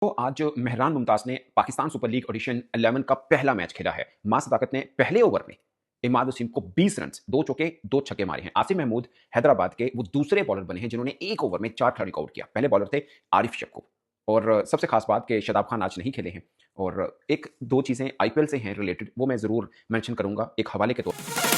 तो आज मेहरान मुमताज ने पाकिस्तान सुपर लीग एडिशन 11 का पहला मैच खेला है। मां सदाकत ने पहले ओवर में इमाद वसीम को 20 रन, 2 चौके, 2 छक्के मारे हैं। आसिफ महमूद हैदराबाद के वो दूसरे बॉलर बने हैं जिन्होंने एक ओवर में 4 खिलाड़ियों को आउट किया। पहले बॉलर थे आरिफ शक्कू। और सबसे खास बात कि शादाब खान आज नहीं खेले हैं। और एक दो चीजें आईपीएल से हैं रिलेटेड, वो मैं जरूर मेंशन करूंगा एक हवाले के तौर पर।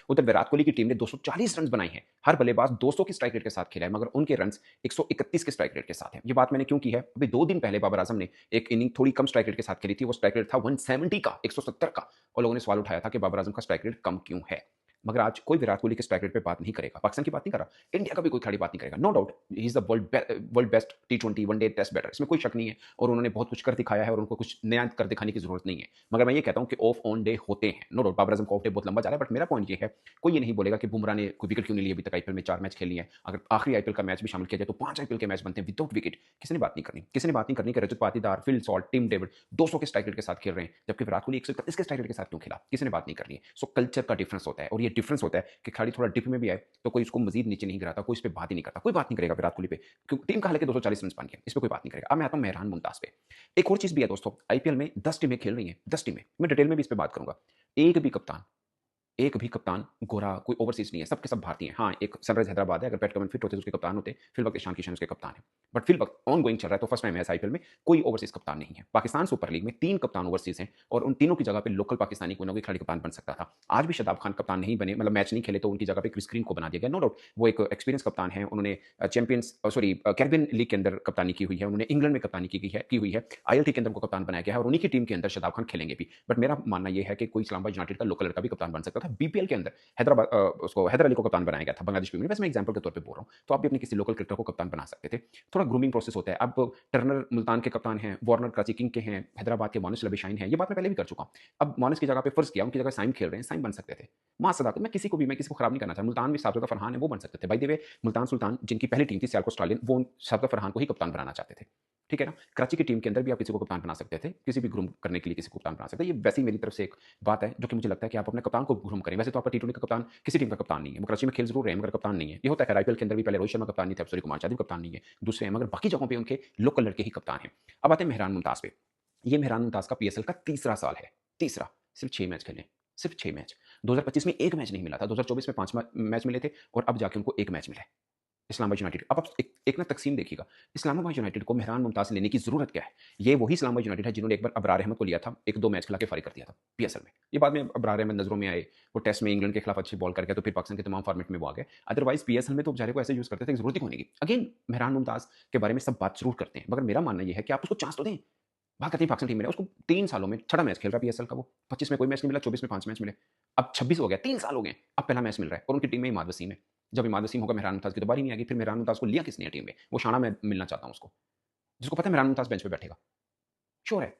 उधर विराट कोहली की टीम ने 240 रन बनाए हैं। हर बल्लेबाज 200 की स्ट्राइक रेट के साथ खेला है, मगर उनके रन 131 के स्ट्राइक रेट के साथ है। ये बात मैंने क्यों की है? अभी 2 दिन पहले बाबर आजम ने एक इनिंग थोड़ी कम स्ट्राइक रेट के साथ खेली थी। वो स्ट्राइक रेट था 170 का, 170 का, और लोगों ने सवाल उठाया था कि बाबर आजम का स्ट्राइक रेट कम क्यों है। मगर आज कोई विराट कोहली के स्ट्राइक रेट पे बात नहीं करेगा, पाकिस्तान की बात नहीं कर रहा, इंडिया का भी कोई खिलाड़ी बात नहीं करेगा। No doubt he is the world best टी20 वनडे टेस्ट बैटर, इसमें कोई शक नहीं है। और उन्होंने बहुत कुछ कर दिखाया है और उनको कुछ नया कर दिखाने की जरूरत नहीं है। मगर मैं ये कहता हूं कि ऑफ ऑन डे होते हैं। नो डाउट बाबर आजम का ऑफ डे बहुत लंबा जा रहा है, बट मेरा पॉइंट ये है, कोई ये नहीं बोलेगा कि बुमराह ने कोई विकेट क्यों नहीं ली अभी तक आईपीएल में, 4 मैच खेल लिए हैं। अगर आखिरी आईपीएल का मैच भी शामिल किया जाए तो 5 आईपीएल के मैच बनते हैं विदाउट विकेट। किसी ने बात नहीं करनी, किसी ने बात नहीं करनी कि Rajat Patidar, Phil Salt, Tim David 200 के स्ट्राइक रेट के साथ खेल रहे हैं, जबकि विराट कोहली 131 के स्ट्राइक रेट के साथ क्यों खेला? किसी ने बात नहीं करनी है। सो कल्चर का डिफरेंस होता है, और ये डिफरेंस होता है कि खिलाड़ी थोड़ा डिप में भी आए तो कोई उसको मजीद नीचे नहीं गिराता, कोई इस पर बात ही नहीं करता, कोई बात नहीं करेगा विराट कोहली पे, क्योंकि टीम का हालांकि 240 रन बन गया, इस पर कोई बात नहीं करेगा। अब मैं आता हूं मेहरान मुमताज पे। एक और चीज भी है दोस्तों, आईपीएल में 10 टीमें खेल रही हैं, 10 टीमें, मैं डिटेल में भी इस पर बात करूंगा। एक भी कप्तान गोरा कोई ओवरसीज नहीं है, सबके सब भारतीय हैं। हाँ, एक सनराइज हैदराबाद है, अगर पैट कमिंस फिट होते तो उसके कप्तान होते, फिल वक्त ईशान किशन उसके कप्तान है। बट फिल वक्त ऑन गोइंग चल रहा है, तो फर्स्ट टाइम है आईपीएल में कोई ओवरसीज कप्तान नहीं है। पाकिस्तान सुपर लीग में 3 कप्तान ओवरसीज हैं, और उन तीनों की जगह पे लोकल पाकिस्तानी कोई ना कोई खिलाड़ी कप्तान बन सकता था। आज भी शादाब खान कप्तान नहीं बने, मतलब मैच नहीं खेले, तो उनकी जगह पे क्रिस ग्रीन को बना दिया गया। नो डाउट वो एक एक्सपीरियंस कप्तान है, उन्होंने कैरिबियन लीग के अंदर कप्तानी की हुई है, उन्होंने इंग्लैंड में कप्तानी की हुई है, आईएलटी के अंदर को कप्तान बनाया गया है, और उन्हीं की टीम के अंदर शादाब खान खेलेंगे भी। बट मेरा मानना यह है कि कोई इस्लामाबाद यूनाइटेड का लोकल लड़का भी कप्तान बन सकता था। बीपीएल के अंदर हैदराबाद उसको हैदर अली को कप्तान बनाया गया था बांग्लादेश प्रीमियर, बस मैं एग्जांपल के तौर पे बोल रहा हूं। तो आप भी अपने किसी लोकल क्रिकेटर को कप्तान बना सकते थे। थोड़ा ग्रूमिंग प्रोसेस होता है। अब टर्नर मुल्तान के कप्तान हैं, वार्नर कराची किंग के हैं, हैदराबाद के मोनिस लबीशाइन हैं, ये बात मैं पहले भी कर चुका हूं। अब मोनिस की जगह पे फर्ज किया, उनकी जगह साइम खेल रहे हैं, साइम बन सकते थे। मां सदाकत, मैं किसी को खराब नहीं करना चाहता। मुल्तान में साबिका फरहान है, वो बन सकते थे। By the way Multan Sultan जिनकी पहली टीम थी सियालकोट स्टालियन, वो साबिका फरहान को ही कप्तान बनाना चाहते थे। ठीक है ना? कराची की टीम के अंदर भी आप किसी को कप्तान बना सकते थे, किसी भी ग्रूम करने के लिए किसी को कप्तान बना सकते थे। ये वैसे ही मेरी तरफ से एक बात है जो कि मुझे लगता है कि आप अपने कप्तान को ग्रूम करें। वैसे तो आपका टी20 का कप्तान किसी टीम का कप्तान नहीं है, वो कराची में खेल जरूर रहे हैं मगर कप्तान नहीं है। ये होता है आईपीएल के अंदर भी, पहले रोहित शर्मा कप्तान नहीं थे, अब सूर्य कुमार यादव कप्तान नहीं है, दूसरे हैं, मगर बाकी जगहों पे उनके लोकल लड़के ही कप्तान हैं। अब आते हैं मेहरान मुमताज पे। ये मेहरान मुमताज का पीएसएल का तीसरा साल है, तीसरा। सिर्फ 6 मैच खेले, सिर्फ 6 मैच। 2025 में 1 मैच नहीं मिला था, 2024 में 5 मैच मिले थे, और अब जाके उनको 1 मैच मिला है इस्लामाबाद यूनाइटेड। अब आप एक ना तकसीम देखिएगा, इस्लामाबाद यूनाइटेड को मेहरान मुमताज लेने की जरूरत क्या है? ये वही इस्लामाबाद यूनाइटेड है जिन्होंने एक बार अबरार अहमद को लिया था, 1-2 मैच खिला के फारिग कर दिया था पीएसएल में। ये बाद में अबरार अहमद नजरों में आए, वो टेस्ट में इंग्लैंड के खिलाफ अच्छी बॉल कर गया, तो फिर पाकिस्तान के तमाम फॉर्मेट में वो आ गए। अदरवाइज पीएसएल में तो बेचारे को ऐसे यूज करते थे, जरूरत ही होने की। अगेन मेहरान मुमताज के बारे में सब बात जरूर करते हैं, मगर मेरा मानना यह है कि आप उसको चांस तो दें। बात करते हैं पाकिस्तान टीम में, उसको 3 सालों में 6 मैच खेल रहा है पीएसएल का वो। 25 में कोई मैच नहीं मिला, 24 में 5 मैच मिले, अब 26 हो गया, 3 साल हो गए, अब पहला मैच मिल रहा है, और उनकी टीम में इमाद वसीम है। जब इमाद वसीम होगा, मेहरान मुमताज की तो बारी नहीं आएगी। फिर मेहरान मुमताज को लिया किसने है टीम में? वो शाना मैं मिलना चाहता हूं उसको, जिसको पता है मेहरान मुमताज बेंच पे बैठेगा, श्योर है।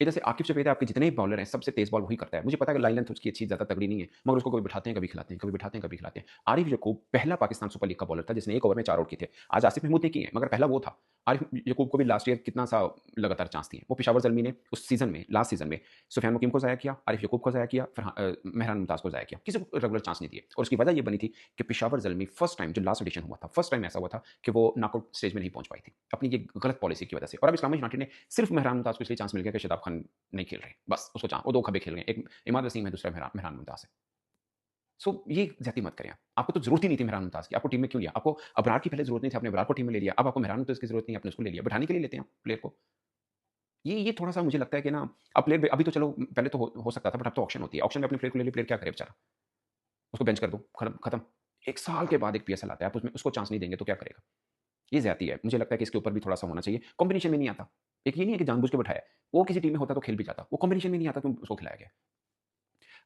इधर से आकिब सफेद है, आपके जितने भी बॉलर हैं सबसे तेज बॉल वही करता है। मुझे पता है कि लाइन लेंथ उसकी अच्छी ज़्यादा तगड़ी नहीं है, मगर उसको कभी बिठाते हैं, कभी खिलाते हैं, कभी बिठाते हैं, कभी खिलाते हैं। आरिफ यकूब पहला पाकिस्तान सुपर लीग का बॉलर था जिसने 1 ओवर में 4 आउट किए थे। आज आसिफ महमूद ने किए हैं, मगर पहला वो था। आरिफ यकूब को भी लास्ट ईयर कितना सा लगातार चांस दिए। वो पेशावर ज़ल्मी ने उस सीजन में, लास्ट सीजन में सुफियान मुकीम को ज़ाया किया, आरिफ यकूब को ज़ाया किया, फिर मेहरान मुमताज़ को ज़ाया किया, किसी को रेगुलर चांस नहीं दिए। और उसकी वजह ये बनी थी कि पेशावर ज़ल्मी फर्स्ट टाइम, जो लास्ट एडिशन हुआ था, फर्स्ट टाइम ऐसा हुआ था कि वो नॉकआउट स्टेज में नहीं पहुंच पाई थी अपनी ये गलत पॉलिसी की वजह से। और अब इस्लामाबाद यूनाइटेड ने सिर्फ मेहरान मुमताज़ को इसलिए चांस मिल गया कि शादाब खान नहीं खेल रहे, बस उसको वो 2 खबे खेल रहे हैं, एक इमाद वसीम है, दूसरा मेहरान मेहरान मुमताज है। सो ये ज्यादा मत करें आप। आपको तो जरूरत ही नहीं थी मेहरान मुमताज की, आपको टीम में क्यों लिया? आपको अबरार की पहले जरूरत नहीं थी, आपने अबरार को टीम में ले लिया। अब आपको मेहरान मुमताज की जरूरत नहीं, आपने उसको ले लिया, बैठाने के लिए लेते हैं आप प्लेयर को। ये थोड़ा सा मुझे लगता है कि ना, अब प्लेयर अभी तो चलो, पहले तो हो सकता था, बट अब तो ऑक्शन होती है, ऑक्शन में अपने प्लेयर को ले लिया, प्लेयर क्या करे बेचारा? उसको बेंच कर दो, खत्म। 1 साल के बाद एक पीएसएल आता है, आप उसमें उसको चांस नहीं देंगे तो क्या करेगा? ये ज्यादा है। मुझे लगता है कि इसके ऊपर भी थोड़ा सा होना चाहिए। कॉम्बिनेशन में नहीं आता। एक ये नहीं है कि जानबूझ के बैठाया, वो किसी टीम में होता तो खेल भी जाता, वो कॉम्बिनेशन में नहीं आता तो उसको खिलाया गया।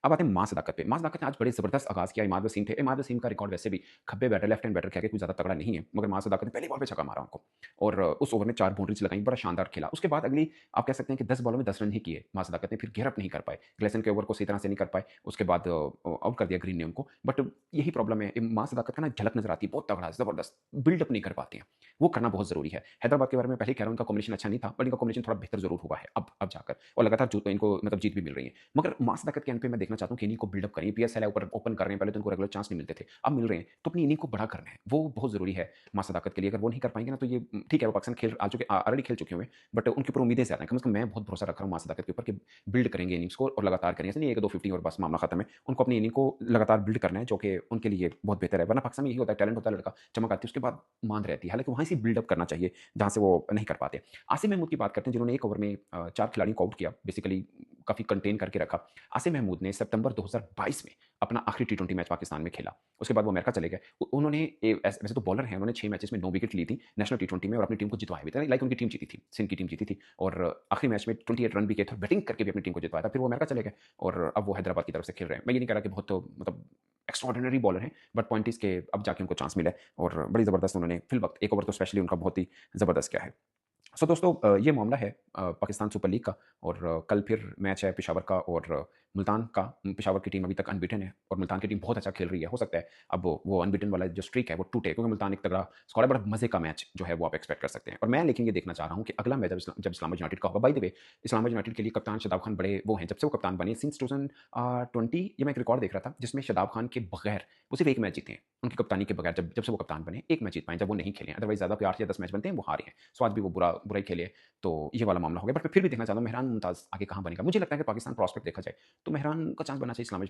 अब आते हैं मां सदाकत पे। मां सदाकत ने आज बड़े ज़बरदस्त आगाज़ किया। इमाद वसीम थे। इमाद वसीम का रिकॉर्ड वैसे भी खब्बे बैटर, लेफ्ट हैंड बैटर कह के कुछ ज़्यादा तगड़ा नहीं है, मगर मां सदाकत ने पहली बॉल पे छक्का मारा उनको, और उस ओवर में 4 बाउंड्रीज लगाई, बड़ा शानदार खेला। उसके बाद अगली आप कह सकते हैं कि 10 बॉलों में 10 रन ही किए मां सदाकत ने, फिर गियर अप नहीं कर पाए। ग्लेसन के ओवर को सही तरह से नहीं कर पाए, उसके बाद आउट कर दिया ग्रीन ने उनको। बट यही प्रॉब्लम है, मां सदाकत का ना झलक नज़र आती है, बहुत तगड़ा, ज़बरदस्त बिल्डअप नहीं कर पाते हैं। वो करना बहुत ज़रूरी है। हैदराबाद के बारे में पहले ही कह रहा हूँ, उनका कॉम्बिनेशन अच्छा नहीं था, बट इनका कॉम्बिनेशन थोड़ा बेहतर ज़रूर हुआ है अब जाकर, और लगातार इनको मतलब जीत भी मिल रही है। मगर मां सदाकत के एंड पे मैं देखना देखना चाहता हूँ कि इनिंग को बिल्डअप करें। पीएसएल है, ऊपर ओपन कर रहे हैं, पहले तो उनको रेगुलर चांस नहीं मिलते थे, अब मिल रहे हैं, तो अपनी इनिंग को बड़ा करना है, वो बहुत ज़रूरी है माँ सदाकत के लिए। अगर वो नहीं कर पाएँगे ना, तो ये ठीक है, वो पाकिस्तान खेल आ चुके ऑलरेडी खेल चुके हुए हैं, बट उनके ऊपर उम्मीदें ज़्यादा हैं। कम से कम मैं बहुत भरोसा रख रहा हूँ माँ सदाकत के ऊपर कि बिल्ड करेंगे इनिंग्स को और लगातार करेंगे। ऐसा नहीं है 1-2 50 और बस मामला खत्म है। उनको अपनी इनिंग को लगातार बिल्ड करना है, जो कि उनके लिए बहुत बेहतर है। वरना पाकिस्तान में यही होता है, टैलेंट होता है लड़का, चमक आती है, उसके बाद मांद रहती है। हालाँकि वहाँ से बिल्डअप करना चाहिए, जहाँ से वो नहीं कर पाते। आसिम महमूद की बात करते हैं, जिन्होंने 1 ओवर में 4 खिलाड़ियों को आउट किया, बेसिकली काफ़ी कंटेन करके रखा। आसिम महमूद ने सितंबर 2022 में अपना आखिरी टी20 मैच पाकिस्तान में खेला। उसके बाद वो अमेरिका चले गए। उन्होंने वैसे तो बॉलर हैं, उन्होंने 6 मैचेस में 9 विकेट ली थी नेशनल टी20 में और अपनी टीम को जितवाया भी था। लाइक उनकी टीम जीती थी, सिंध की टीम जीती थी और आखिरी मैच में 28 रन भी किए थे और बैटिंग करके भी अपनी टीम को जितवाया था। फिर वो अमेरिका चले गए और अब वो हैदराबाद की तरफ से खेल रहे हैं। मैं ये नहीं कह रहा कि बहुत मतलब एक्स्ट्राऑर्डिनरी बॉलर हैं, बट पॉइंट इज़ के अब जाके उनको चांस मिला है और बड़ी ज़बरदस्त उन्होंने फिल वक़्त 1 ओवर तो स्पेशली उनका बहुत ही ज़बरदस्त किया है। सो दोस्तों ये मामला है पाकिस्तान सुपर लीग का और कल फिर मैच है पेशावर का और मुल्तान का। पेशावर की टीम अभी तक अनबीटन है और मुल्तान की टीम बहुत अच्छा खेल रही है। हो सकता है अब वो अनबीटन वाला जो स्ट्रीक है वो टूटे, क्योंकि मुल्तान एक तगड़ा स्क्वाड है, बड़ा मज़े का मैच जो है वो आप एक्सपेक्ट कर सकते हैं। और मैं लेकिन ये देखना चाह रहा हूँ कि अगला मैच जब इस्लामाबाद यूनाइटेड का होगा। By the way, Islamabad United के लिए कप्तान शादाब खान बड़े वो हैं, जब से वो कप्तान बने सिंस 2020 ये मैं एक रिकॉर्ड देख रहा था जिसमें शादाब खान के बगैर वो सिर्फ 1 मैच जीते हैं। उनकी कप्तानी के बगैर जब से वो कप्तान बने 1 मैच जीत पाए, जब वो नहीं खेले हैं। अदरवाइज़ ज़्यादा 8 या 10 मैच बनते हैं, वो हारे हैं। सो आज भी वो बुरा ही खेले। तो ये वाला मामला हो गया, बट मैं फिर भी देखना चाहता हूँ मेहरान मुमताज़ आगे कहाँ बनेगा। मुझे लगता है कि पाकिस्तान प्रॉस्पेक्ट देखा जाए तो मेहरान का चांस बनना चाहिए इस्लामाबाद